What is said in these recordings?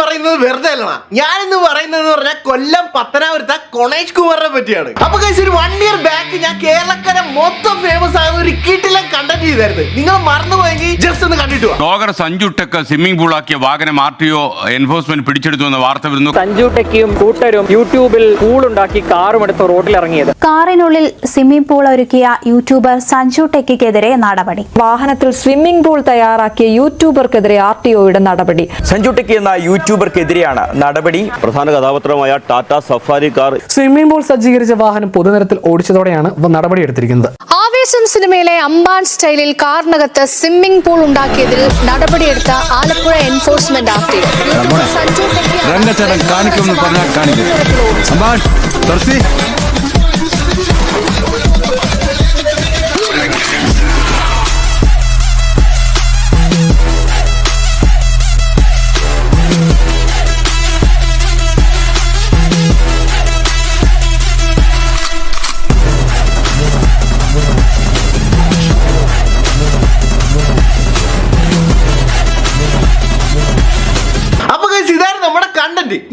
പറയുന്നത് വെറുതെ അല്ല. ഞാനിന്ന് പറയുന്നത് പറഞ്ഞാൽ കൊല്ലം പത്തനാപുരത്തെ കൊണേഷ് കുമാറിനെ പറ്റിയാണ്. അപ്പൊ ഒരു 1 year ബാക്ക് ഞാൻ കേരളക്കര മൊത്തം ഫേമസ് ആയ ഒരു കിട്ടിലെ കണ്ടന്റ് ചെയ്തായിരുന്നു. നിങ്ങൾ മറന്നുപോയെങ്കിൽ ജസ്റ്റ് ഒന്ന് കണ്ടിട്ട് പോവാം. ബ്ലോഗർ സഞ്ജു ടെക്ക് സ്വിമ്മിംഗ് പൂളാക്കിയ വാഹനം RTO എൻഫോഴ്സ്മെന്റ് പിടിച്ചെടുത്തു എന്ന വാർത്ത വരുന്നു. സഞ്ജു ടെക്കും കൂട്ടരും യൂട്യൂബിൽ പൂളുണ്ടാക്കി കാറും എടുത്ത് റോഡിൽ ഇറങ്ങിയത്. കാറിനുള്ളിൽ സ്വിമ്മിംഗ് പൂൾ ഒരുക്കിയ യൂട്യൂബർ സഞ്ജു ടെക്കിക്കെതിരെ നടപടി. വാഹനത്തിൽ സ്വിമ്മിംഗ് പൂൾ തയ്യാറാക്കിയ യൂട്യൂബർക്കെതിരെ RTOയുടെ നടപടി. സഞ്ജു ടെക്കി എന്ന യൂട്യൂബർക്കെതിരെയാണ് നടപടി. പ്രധാന കഥാപാത്രമായ Tata safari car swimming pool സജ്ജീകരിച്ച വാഹനം പൊതുനിരത്തിൽ ഓടിച്ചതോടെയാണ് നടപടിയെടുത്തിരിക്കുന്നത്. ആവേശം സിനിമയിലെ അമ്പാൻ സ്റ്റൈലിൽ കാറിനകത്ത് സ്വിമ്മിംഗ് പൂൾ ഉണ്ടാക്കിയതിൽ നടപടിയെടുത്ത ആലപ്പുഴ എൻഫോഴ്സ്മെന്റ് RTO.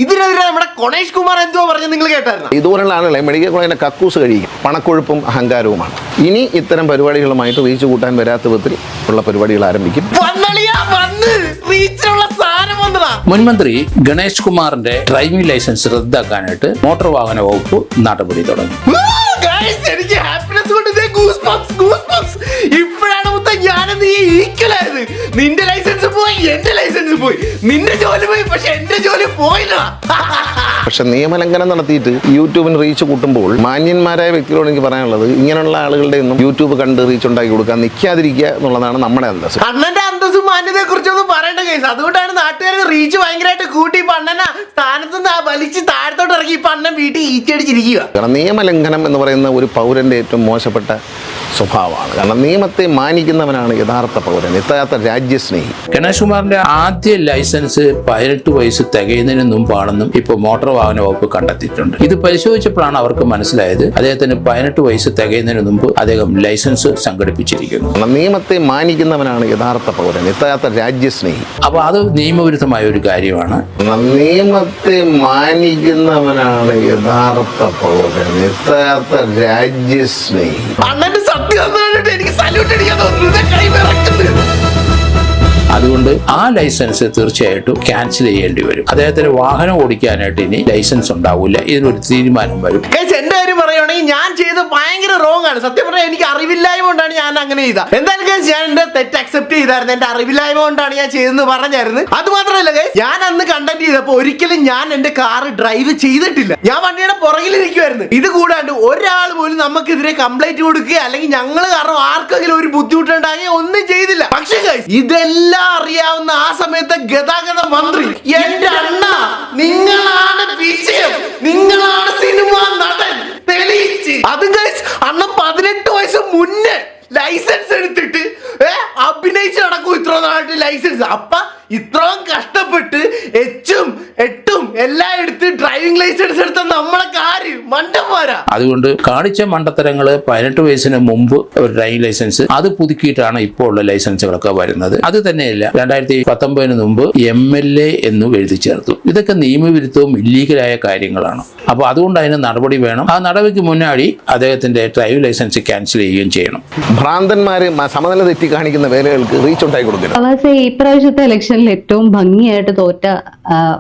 ഇതിനെതിരെ നമ്മുടെ കൊണേഷ് കുമാർ എന്തോ പറഞ്ഞു നിങ്ങൾ കേട്ടായിരുന്നു. ഇതുപോലുള്ള ആളുകളെ മെഡിക്കൽ കോളേജിന്റെ കക്കൂസ് കഴിയും പണക്കൊഴുപ്പും അഹങ്കാരവുമാണ്. ഇനി ഇത്തരം പരിപാടികളുമായിട്ട് റീച്ച് കൂട്ടാൻ വരാത്ത വിധത്തിൽ ഉള്ള പരിപാടികൾ ആരംഭിക്കും. മുൻമന്ത്രി ഗണേഷ് കുമാറിന്റെ ഡ്രൈവിംഗ് ലൈസൻസ് റദ്ദാക്കാനായിട്ട് മോട്ടോർ വാഹന വകുപ്പ് നടപടി തുടങ്ങി. എനിക്ക് ഹാപ്പിനെസ് കൊണ്ട് ഇപ്പോഴാണ് ഈക്വലായത്. നിന്റെ ലൈസൻസ് പോയി, എന്റെ ലൈസൻസ് പോയി, നിന്റെ ജോലി പോയി, പക്ഷെ എന്റെ ജോലി പോയില്ല. പക്ഷെ നിയമലംഘനം നടത്തിയിട്ട് യൂട്യൂബിന് റീച്ച് കൂട്ടുമ്പോൾ മാന്യന്മാരായ വ്യക്തികളോട് എനിക്ക് പറയാനുള്ളത്, ഇങ്ങനെയുള്ള ആളുകളുടെ ഒന്നും യൂട്യൂബ് കണ്ട് റീച്ച് ഉണ്ടാക്കി കൊടുക്കാൻ നിൽക്കാതിരിക്കുക എന്നുള്ളതാണ് നമ്മുടെ അന്തസ്സ്. അണ്ണന്റെ അന്തസ്സും മാന്യതയെ കുറിച്ചൊന്നും പറയേണ്ട കേസ്. അതുകൊണ്ടാണ് നാട്ടുകാർ റീച്ച് ഭയങ്കരമായിട്ട് കൂട്ടി അണ്ണന സ്ഥാനത്ത് നിന്ന് വലിച്ച് താഴത്തോട്ട് ഇറക്കി ഇപ്പൊ അണ്ണൻ വീട്ടിൽ ഈച്ചടിച്ചിരിക്കുക. കാരണം നിയമലംഘനം എന്ന് പറയുന്ന ഒരു പൗരന്റെ ഏറ്റവും മോശപ്പെട്ട സ്വഭാവമാണ്. കാരണം നിയമത്തെ മാനിക്കുന്നവനാണ് യഥാർത്ഥ പൗരൻ, യഥാർത്ഥ രാജ്യസ്നേഹി. ഗണേഷ് കുമാറിന്റെ ആദ്യ ലൈസൻസ് 18 വയസ്സ് തികയുന്നതിന് മുമ്പാണെന്നും ഇപ്പോൾ മോട്ടോർ വാഹന വകുപ്പ് കണ്ടെത്തിയിട്ടുണ്ട്. ഇത് പരിശോധിച്ചപ്പോഴാണ് അവർക്ക് മനസ്സിലായത് അദ്ദേഹത്തിന് 18 വയസ്സ് തികയുന്നതിന് മുമ്പ് അദ്ദേഹം ലൈസൻസ് സംഘടിപ്പിച്ചിരിക്കുന്നു. നിയമത്തെ മാനിക്കുന്നവനാണ് യഥാർത്ഥ പൗരൻ, യഥാർത്ഥ രാജ്യസ്നേഹി. അപ്പൊ അത് നിയമവിരുദ്ധമായ ഒരു കാര്യമാണ്. നിയമത്തെ മാനിക്കുന്നവനാണ് യഥാർത്ഥ പൗരൻ, യഥാർത്ഥ രാജ്യസ്നേഹി. എനിക്ക് സല്യൂട്ട് അടിക്കാൻ തോന്നുന്നു. അതുകൊണ്ട് ആ ലൈസൻസ് തീർച്ചയായിട്ടും ക്യാൻസൽ ചെയ്യേണ്ടി വരും. അദ്ദേഹത്തിന് വാഹനം ഓടിക്കാനായിട്ട് ഇനി ലൈസൻസ് ഉണ്ടാവില്ല. ഇതിനൊരു തീരുമാനം വരും. എന്റെ കാര്യം പറയുകയാണെങ്കിൽ ഞാൻ ചെയ്ത് ഭയങ്കര റോങ് ആണ്. സത്യം പറഞ്ഞാൽ എനിക്ക് അറിവില്ലായ്മ കൊണ്ടാണ് ഞാൻ അങ്ങനെ ചെയ്തത്. എന്തായാലും ഞാൻ എന്റെ തെറ്റ് അക്സെപ്റ്റ് ചെയ്തായിരുന്നു. എന്റെ അറിവില്ലായ്മ കൊണ്ടാണ് ഞാൻ ചെയ്തെന്ന് പറഞ്ഞായിരുന്നു. അത് മാത്രമല്ല ഞാൻ അന്ന് കണ്ടന്റ് ചെയ്തപ്പോ ഒരിക്കലും ഞാൻ എന്റെ കാർ ഡ്രൈവ് ചെയ്തിട്ടില്ല. ഞാൻ വണ്ടിയുടെ പുറകിലിരിക്കുമായിരുന്നു. ഇത് കൂടാണ്ട് ഒരാൾ പോലും നമുക്കെതിരെ കംപ്ലൈന്റ് കൊടുക്കുക അല്ലെങ്കിൽ ഞങ്ങൾ കാരണം ആർക്കെങ്കിലും ഒരു ബുദ്ധിമുട്ടുണ്ടാകുക ഒന്നും ചെയ്തില്ല. പക്ഷേ ഇതെല്ലാം അറിയാവുന്ന ആ സമയത്തെ ഗതാഗത മന്ത്രി എന്റെ അണ്ണ, നിങ്ങളാണ് വിജയം, നിങ്ങളാണ് സിനിമ നടൻ തെളിയിച്ച്. അതും അണ്ണൻ 18 വയസ്സ് മുന്നേ ലൈസൻസ് എടുത്തിട്ട് അഭിനയിച്ച് നടക്കും. ഇത്ര നാളായിട്ട് ലൈസൻസ് അപ്പ ഇത്രയും കഷ്ടപ്പെട്ട് 8 എല്ലാം എടുത്ത് ഡ്രൈവിംഗ് ലൈസൻസ് എടുത്ത നമ്മളെ കാര്യം മണ്ടന്മാരാ. അതുകൊണ്ട് കാണിച്ച മണ്ടത്തരങ്ങള് 18 വയസ്സിന് മുമ്പ് ഒരു ഡ്രൈവിംഗ് ലൈസൻസ് അത് പുതുക്കിയിട്ടാണ് ഇപ്പോൾ ഉള്ള ലൈസൻസുകളൊക്കെ വരുന്നത്. അത് തന്നെയല്ല 2019 മുമ്പ് MLA എന്ന് എഴുതി ചേർത്തു. ഇതൊക്കെ നിയമവിരുദ്ധവും ഇല്ലീഗലായ കാര്യങ്ങളാണ്. അപ്പൊ അതുകൊണ്ട് അതിന് നടപടി വേണം. ആ നടപടിക്ക് മുന്നാടി അദ്ദേഹത്തിന്റെ ഡ്രൈവിംഗ് ലൈസൻസ് ക്യാൻസൽ ചെയ്യുകയും ചെയ്യണം. ഭ്രാന്തന്മാര് സമനില തെറ്റി കാണിക്കുന്ന വേലകൾക്ക് റീച്ച് ഉണ്ടാക്കി കൊടുക്കണം. ഇപ്രാവശ്യത്തെ ഇലക്ഷനിൽ ഏറ്റവും ഭംഗിയായിട്ട് തോറ്റ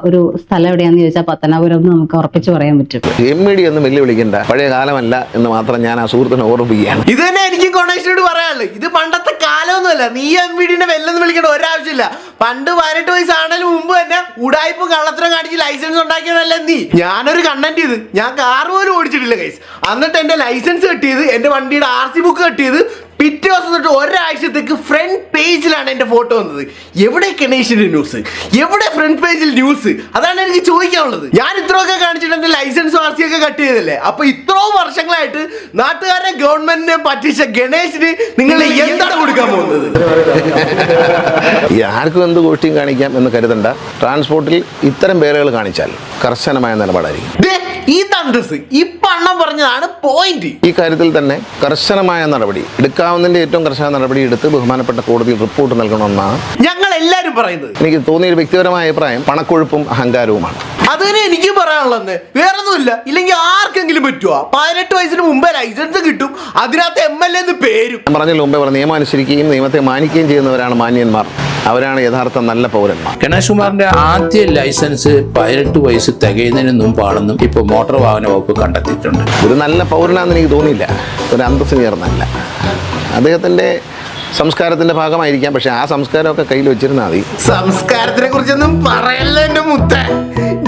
ഒരു സ്ഥലം എവിടെയാന്ന് ചോദിച്ചാൽ പത്തനാപുരം നമുക്ക് ഉറപ്പിച്ച് പറയാൻ പറ്റും. MD ഒന്നും വെല്ലുവിളിക്കണ്ട, പഴയ കാലമല്ല എന്ന് മാത്രം ഞാൻ ആ സുഹൃത്തിനെ ഓർമ്മിക്കുകയാണ്. ഇത് തന്നെ എനിക്ക് കൊണേഷിനോട് പറയാനുള്ളത്. ഇത് പണ്ടത്തെ കാലമൊന്നുമല്ല. നീ MDനെ വെല്ലെന്ന് വിളിക്കേണ്ട ഒരാവശ്യമില്ല. പണ്ട് 18 വയസ്സാണെങ്കിലും മുമ്പ് തന്നെ ഉടായ്പ കള്ളത്തരം കാണിച്ച് ലൈസൻസ് ഉണ്ടാക്കിയതല്ലേ നീ. ഞാനൊരു കണ്ടന്റ് ചെയ്ത് ഞാൻ കാർ പോലും ഓടിച്ചിട്ടില്ല ഗൈസ്. എന്നിട്ട് എന്റെ ലൈസൻസ് കെട്ടിയത്, എന്റെ വണ്ടിയുടെ RC ബുക്ക് കെട്ടിയത് പിറ്റേ ദിവസം തൊട്ട് ഒരാഴ്ചത്തേക്ക് ഫ്രണ്ട് പേജിലാണ് എന്റെ ഫോട്ടോ വന്നത്. എവിടെ ഗണേഷിന്റെ ന്യൂസ്, എവിടെ ഫ്രണ്ട് പേജിൽ ന്യൂസ്? അതാണ് എനിക്ക് ചോദിക്കാനുള്ളത്. ഞാൻ ഇത്രയൊക്കെ കാണിച്ചിട്ട് എന്റെ ലൈസൻസ് RC ഒക്കെ കട്ട് ചെയ്തല്ലേ. അപ്പൊ ഇത്രയും വർഷങ്ങളായിട്ട് നാട്ടുകാരെ ഗവൺമെന്റിനെ പറ്റിച്ച ഗണേഷിന് നിങ്ങൾ എന്താണ് കൊടുക്കാൻ പോകുന്നത്? ആർക്കും എന്ത് ഗോഷ്ടിയും കാണിക്കാം എന്ന് കരുതണ്ട. ട്രാൻസ്പോർട്ടിൽ ഇത്തരം പേരുകൾ കാണിച്ചാൽ കർശനമായ നിലപാടായിരിക്കും. ഈ തന്തസ് ഈ പണ്ണം പറഞ്ഞതാണ് പോയിന്റ്. ഈ കാര്യത്തിൽ തന്നെ കർശനമായ നടപടി എടുക്കാവുന്നതിന്റെ ഏറ്റവും കർശന നടപടി എടുത്ത് ബഹുമാനപ്പെട്ട കോടതിയിൽ റിപ്പോർട്ട് നൽകണമെന്നാണ് ഞങ്ങൾ എല്ലാരും പറയുന്നത്. എനിക്ക് തോന്നിയ ഒരു വ്യക്തിപരമായ അഭിപ്രായം പണക്കൊഴുപ്പും അഹങ്കാരവുമാണ്. അതിനെ എനിക്ക് പറയാനുള്ളത് വേറൊന്നുമില്ല. ഇല്ലെങ്കിൽ ആർക്കെങ്കിലും പറ്റുമോ? 18 വയസ്സിന് മുമ്പേ ലൈസൻസ് കിട്ടും, അതിനകത്ത് MLA എന്ന് പേരും. ഞാൻ പറഞ്ഞതിന് മുമ്പേ പറഞ്ഞ നിയമം അനുസരിക്കുകയും നിയമത്തെ മാനിക്കുകയും ചെയ്യുന്നവരാണ് മാന്യന്മാർ. അവരാണ് യഥാർത്ഥ നല്ല പൗരന്മാർ. ഗണേഷ് കുമാറിന്റെ ആദ്യ ലൈസൻസ് 18 വയസ്സ് തികയുന്നതിന് മുമ്പാണെന്നും ഇപ്പോൾ മോട്ടോർ വാഹന വകുപ്പ് കണ്ടെത്തിയിട്ടുണ്ട്. ഒരു നല്ല പൗരനാണെന്ന് എനിക്ക് തോന്നിയില്ല, ഒരു അന്തസ്സിന് ചേർന്നല്ല. അദ്ദേഹത്തിന്റെ സംസ്കാരത്തിന്റെ ഭാഗമായിരിക്കാം, പക്ഷെ ആ സംസ്കാരമൊക്കെ കയ്യിൽ വെച്ചിരുന്നാൽ മതി. സംസ്കാരത്തിനെ കുറിച്ചൊന്നും പറയല്ല എന്റെ മുത്ത.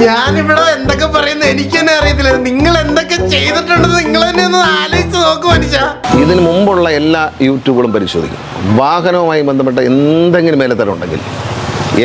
ഞാനിവിടെ എന്തൊക്കെ പറയുന്നത് എനിക്ക് തന്നെ അറിയത്തില്ല. നിങ്ങൾ എന്തൊക്കെ ചെയ്തിട്ടുണ്ടെന്ന് നിങ്ങൾ തന്നെ ഒന്ന് ആലോചിച്ച് നോക്ക് മനുഷ്യ. ഇതിനു മുമ്പുള്ള എല്ലാ യൂട്യൂബുകളും പരിശോധിക്കും. വാഹനവുമായി ബന്ധപ്പെട്ട എന്തെങ്കിലും മേലത്തരമുണ്ടെങ്കിൽ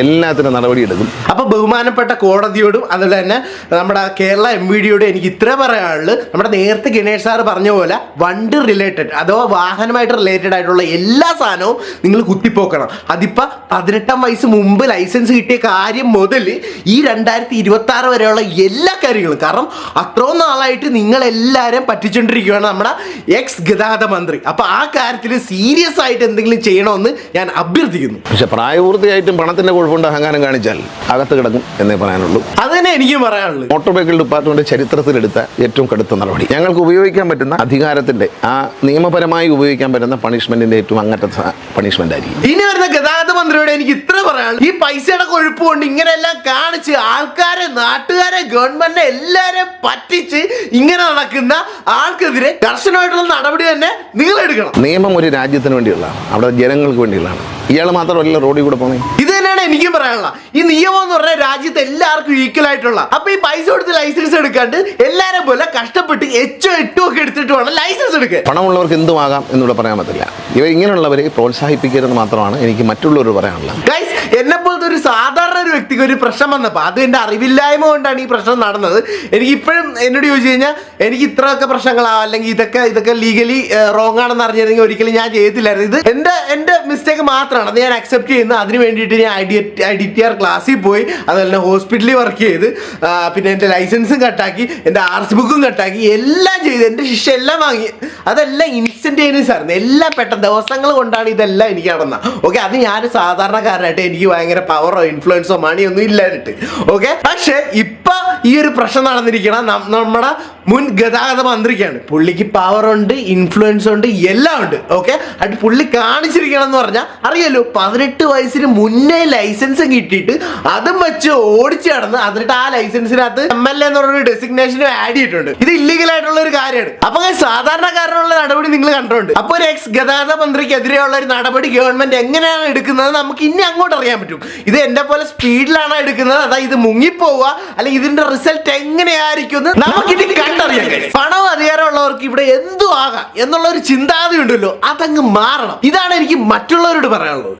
എല്ലാത്തിനും നടപടിയെടുക്കും. അപ്പൊ ബഹുമാനപ്പെട്ട കോടതിയോടും അതുപോലെ തന്നെ നമ്മുടെ കേരള MVDയോടും എനിക്ക് ഇത്ര പറയാനുള്ളത്, നമ്മുടെ നേരത്തെ ഗണേഷ് സാറ് പറഞ്ഞ പോലെ വണ്ടി റിലേറ്റഡ് അഥവാ വാഹനമായിട്ട് റിലേറ്റഡ് ആയിട്ടുള്ള എല്ലാ സാധനവും നിങ്ങൾ കുത്തിപ്പോക്കണം. അതിപ്പോൾ 18 വയസ്സ് മുമ്പ് ലൈസൻസ് കിട്ടിയ കാര്യം മുതൽ ഈ 2026 വരെയുള്ള എല്ലാ കാര്യങ്ങളും. കാരണം അത്രയും നാളായിട്ട് നിങ്ങളെല്ലാവരും പറ്റിച്ചുകൊണ്ടിരിക്കുകയാണ് നമ്മുടെ എക്സ് ഗതാഗത മന്ത്രി. അപ്പൊ ആ കാര്യത്തിൽ സീരിയസ് ആയിട്ട് എന്തെങ്കിലും ചെയ്യണമെന്ന് ഞാൻ അഭ്യർത്ഥിക്കുന്നു. പക്ഷെ പ്രായപൂർത്തിയായിട്ടും പണത്തിന്റെ കുഴപ്പമുണ്ട് അഹങ്കാരം കാണിച്ചാൽ അകത്ത് കിടക്കും എന്നേ പറയാനുള്ളൂ. അത് തന്നെ എനിക്ക് പറയാനുള്ളൂ. മോട്ടോർ വെഹിക്കിൾ ഡിപ്പാർട്ട്മെന്റ് ചരിത്രത്തിലെടുത്ത ഏറ്റവും കടുത്ത നടപടി. ഞങ്ങൾക്ക് ഉപയോഗിക്കാൻ പറ്റുന്ന അധികാരത്തിന്റെ ആ നിയമപരമായി ഉപയോഗിക്കാൻ പറ്റുന്ന പണിഷ്മെന്റിന്റെ ഏറ്റവും അങ്ങനത്തെ പണിഷ്മെന്റ് ആയിരിക്കും. ഇനി വരുന്ന ഗതാഗത മന്ത്രിയോട് എനിക്ക് ഇത്ര പറയാനുള്ളൂ, ഈ പൈസയുടെ കൊഴുപ്പ് കൊണ്ട് ഇങ്ങനെയെല്ലാം കാണിച്ച് ആൾക്കാരെ, നാട്ടുകാരെ, ഗവൺമെന്റിനെ എല്ലാരെയും പറ്റിച്ച് ഇങ്ങനെ നടക്കുന്ന ആൾക്കെതിരെ കർശനമായിട്ടുള്ള നടപടി തന്നെ നിങ്ങൾ എടുക്കണം. നിയമം ഒരു രാജ്യത്തിന് വേണ്ടിയുള്ളതാണ്, അവിടെ ജനങ്ങൾക്ക് വേണ്ടിയുള്ളതാണ്. ഇയാൾ മാത്രമല്ല റോഡിൽ കൂടെ പോകുന്നത്. ഇത് തന്നെയാണ് എനിക്കും പറയാനുള്ള. ഈ നിയമം എന്ന് പറഞ്ഞാൽ രാജ്യത്ത് എല്ലാവർക്കും ഈക്വൽ ആയിട്ടുള്ള. അപ്പൊ ഈ പൈസ കൊടുത്ത് ലൈസൻസ് എടുക്കാണ്ട് എല്ലാരും പോലെ കഷ്ടപ്പെട്ട് 8 ഒക്കെ എടുത്തിട്ട് വേണം ലൈസൻസ് എടുക്കാൻ. പണമുള്ളവർക്ക് എന്തുമാകാം എന്നിവിടെ പറയാൻ പറ്റില്ല. ഇങ്ങനെയുള്ളവരെ പ്രോത്സാഹിപ്പിക്കരുതെന്ന് മാത്രമാണ് എനിക്ക് മറ്റുള്ളവർ പറയാനുള്ളത്. ഗൈസ്, എന്നെ പോലത്തെ ഒരു സാധാരണ ഒരു വ്യക്തിക്ക് ഒരു പ്രശ്നം വന്നപ്പോൾ അത് എൻ്റെ അറിവില്ലായ്മ കൊണ്ടാണ് ഈ പ്രശ്നം നടന്നത്. എനിക്ക് ഇപ്പോഴും എന്നോട് ചോദിച്ചു കഴിഞ്ഞാൽ എനിക്ക് ഇത്രയൊക്കെ പ്രശ്നങ്ങളാ അല്ലെങ്കിൽ ഇതൊക്കെ ലീഗലി റോങ് ആണെന്ന് അറിഞ്ഞിരുന്നെങ്കിൽ ഒരിക്കലും ഞാൻ ചെയ്യത്തില്ലായിരുന്നു. ഇത് എൻ്റെ മിസ്റ്റേക്ക് മാത്രമാണ്. അത് ഞാൻ അക്സെപ്റ്റ് ചെയ്യുന്നത്. അതിന് വേണ്ടിയിട്ട് ഞാൻ IDTR ക്ലാസ്സിൽ പോയി, അതുപോലെ തന്നെ ഹോസ്പിറ്റലിൽ വർക്ക് ചെയ്ത്, പിന്നെ എൻ്റെ ലൈസൻസും കട്ടാക്കി, എൻ്റെ RC ബുക്കും കട്ടാക്കി, എല്ലാം ചെയ്ത് എൻ്റെ ശിക്ഷ എല്ലാം വാങ്ങി. അതെല്ലാം ഇൻസ്റ്റന്റേനിയസ് ആയിരുന്നു. എല്ലാം പെട്ടെന്ന് ദിവസങ്ങൾ കൊണ്ടാണ് ഇതെല്ലാം എനിക്ക് നടന്നത്. ഓക്കെ, അത് ഞാൻ സാധാരണക്കാരനായിട്ട് എനിക്ക് ഭയങ്കര പവറോ ഇൻഫ്ലുവൻസോ മണിയോ ഒന്നും ഇല്ലായിട്ട്. ഓക്കെ, പക്ഷെ ഇപ്പൊ ഈ ഒരു പ്രശ്നം നടന്നിരിക്കണം നമ്മുടെ മുൻ ഗതാഗത മന്ത്രിക്കാണ്. പുള്ളിക്ക് പവർ ഉണ്ട്, ഇൻഫ്ലുവൻസ് ഉണ്ട്, എല്ലാം ഉണ്ട്. ഓക്കെ, അത് പുള്ളി കാണിച്ചിരിക്കണം എന്ന് പറഞ്ഞാൽ അറിയാലോ, 18 വയസ്സിന് മുന്നേ ലൈസൻസ് കിട്ടിയിട്ട് അതും വെച്ച് ഓടിച്ചു നടന്ന് എന്നിട്ട് ആ ലൈസൻസിനകത്ത് MLA എന്ന് പറഞ്ഞൊരു ഡെസിഗ്നേഷനും ആഡ് ചെയ്തിട്ടുണ്ട്. ഇത് ഇല്ലീഗൽ ആയിട്ടുള്ള ഒരു കാര്യമാണ്. അപ്പൊ സാധാരണക്കാരനുള്ള നടപടി നിങ്ങൾ കണ്ടിട്ടുണ്ട്. അപ്പൊ ഒരു എക്സ് ഗതാഗത മന്ത്രിക്കെതിരെയുള്ള ഒരു നടപടി ഗവൺമെന്റ് എങ്ങനെയാണ് എടുക്കുന്നത് നമുക്ക് ഇനി അങ്ങോട്ട് അറിയാൻ പറ്റും. ഇത് എന്റെ പോലെ സ്പീഡിലാണോ എടുക്കുന്നത്, അതായത് ഇത് മുങ്ങിപ്പോവുക, അല്ലെങ്കിൽ ഇതിന്റെ റിസൾട്ട് എങ്ങനെയായിരിക്കും എന്ന് നമുക്കിത് കണ്ടറിയാം. പണവും അധികാരമുള്ളവർക്ക് ഇവിടെ എന്തും ആകാം എന്നുള്ള ഒരു ചിന്താഗതി ഉണ്ടല്ലോ, അതങ്ങ് മാറണം. ഇതാണ് എനിക്ക് മറ്റുള്ളവരോട് പറയാനുള്ളത്.